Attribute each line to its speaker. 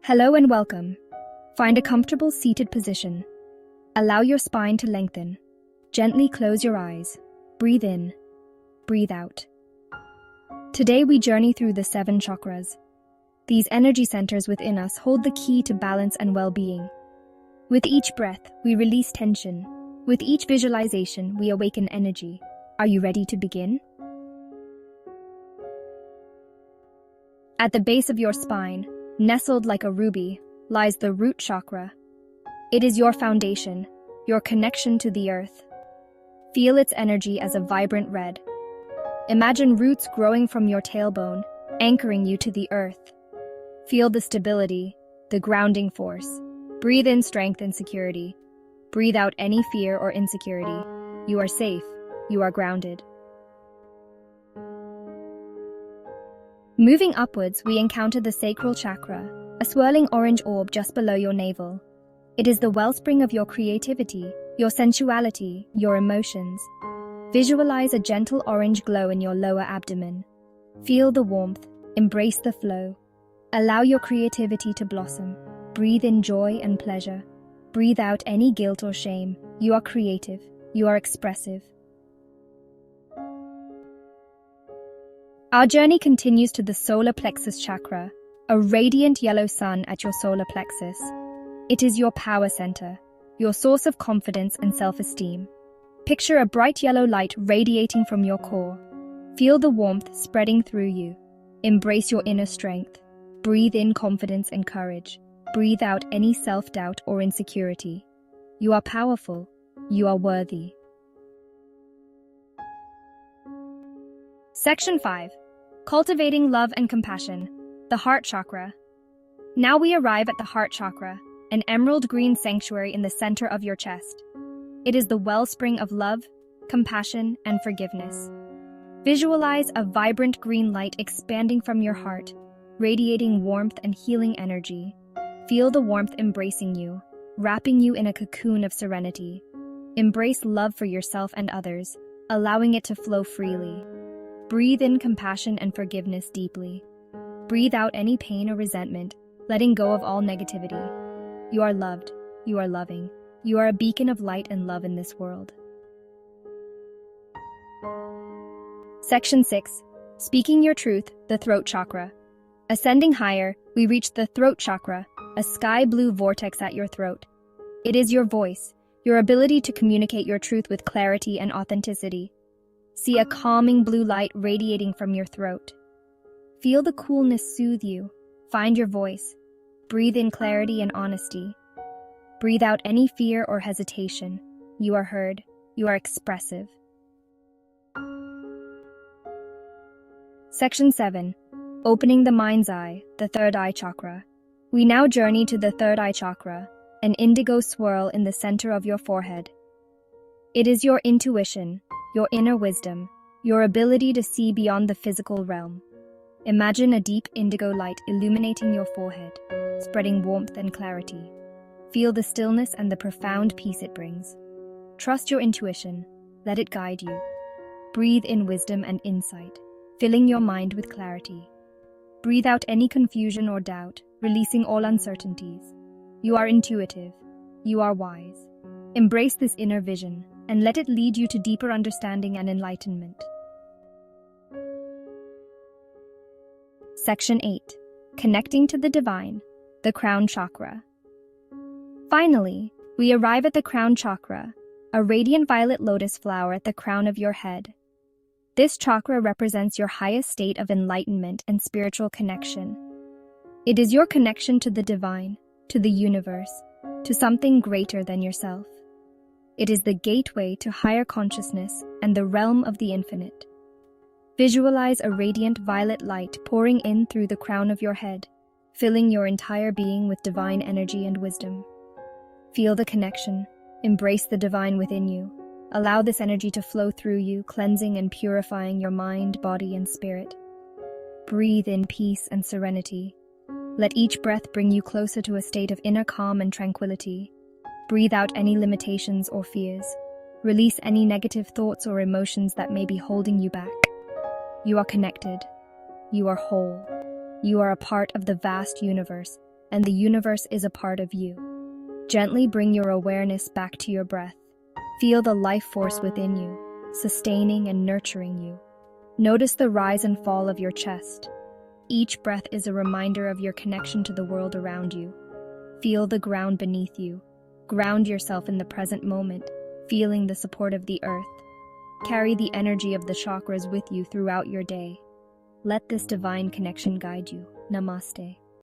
Speaker 1: Hello and welcome. Find a comfortable seated position. Allow your spine to lengthen. Gently close your eyes. Breathe in. Breathe out. Today we journey through the 7 chakras. These energy centers within us hold the key to balance and well-being. With each breath, we release tension. With each visualization, we awaken energy. Are you ready to begin? At the base of your spine, nestled like a ruby, lies the root chakra. It is your foundation, your connection to the earth. Feel its energy as a vibrant red. Imagine roots growing from your tailbone, anchoring you to the earth. Feel the stability, the grounding force. Breathe in strength and security. Breathe out any fear or insecurity. You are safe. You are grounded. Moving upwards, we encounter the sacral chakra, a swirling orange orb just below your navel. It is the wellspring of your creativity, your sensuality, your emotions. Visualize a gentle orange glow in your lower abdomen. Feel the warmth, embrace the flow. Allow your creativity to blossom. Breathe in joy and pleasure. Breathe out any guilt or shame. You are creative. You are expressive. Our journey continues to the solar plexus chakra, a radiant yellow sun at your solar plexus. It is your power center, your source of confidence and self-esteem. Picture a bright yellow light radiating from your core. Feel the warmth spreading through you. Embrace your inner strength. Breathe in confidence and courage. Breathe out any self-doubt or insecurity. You are powerful. You are worthy. Section 5. Cultivating love and compassion. The heart chakra. Now we arrive at the heart chakra, an emerald green sanctuary in the center of your chest. It is the wellspring of love, compassion, and forgiveness. Visualize a vibrant green light expanding from your heart, radiating warmth and healing energy. Feel the warmth embracing you, wrapping you in a cocoon of serenity. Embrace love for yourself and others, allowing it to flow freely. Breathe in compassion and forgiveness deeply. Breathe out any pain or resentment, letting go of all negativity. You are loved. You are loving. You are a beacon of light and love in this world. Section 6. Speaking your truth, the throat chakra. Ascending higher, we reach the throat chakra, a sky blue vortex at your throat. It is your voice, your ability to communicate your truth with clarity and authenticity. See a calming blue light radiating from your throat. Feel the coolness soothe you. Find your voice. Breathe in clarity and honesty. Breathe out any fear or hesitation. You are heard. You are expressive. Section 7. Opening the mind's eye, the third eye chakra. We now journey to the third eye chakra, an indigo swirl in the center of your forehead. It is your intuition, your inner wisdom, your ability to see beyond the physical realm. Imagine a deep indigo light illuminating your forehead, spreading warmth and clarity. Feel the stillness and the profound peace it brings. Trust your intuition. Let it guide you. Breathe in wisdom and insight, filling your mind with clarity. Breathe out any confusion or doubt, releasing all uncertainties. You are intuitive. You are wise. Embrace this inner vision and let it lead you to deeper understanding and enlightenment. Section 8. Connecting to the divine, the crown chakra. Finally, we arrive at the crown chakra, a radiant violet lotus flower at the crown of your head. This chakra represents your highest state of enlightenment and spiritual connection. It is your connection to the divine, to the universe, to something greater than yourself. It is the gateway to higher consciousness and the realm of the infinite. Visualize a radiant violet light pouring in through the crown of your head, filling your entire being with divine energy and wisdom. Feel the connection. Embrace the divine within you. Allow this energy to flow through you, cleansing and purifying your mind, body, and spirit. Breathe in peace and serenity. Let each breath bring you closer to a state of inner calm and tranquility. Breathe out any limitations or fears. Release any negative thoughts or emotions that may be holding you back. You are connected. You are whole. You are a part of the vast universe, and the universe is a part of you. Gently bring your awareness back to your breath. Feel the life force within you, sustaining and nurturing you. Notice the rise and fall of your chest. Each breath is a reminder of your connection to the world around you. Feel the ground beneath you. Ground yourself in the present moment, feeling the support of the earth. Carry the energy of the chakras with you throughout your day. Let this divine connection guide you. Namaste.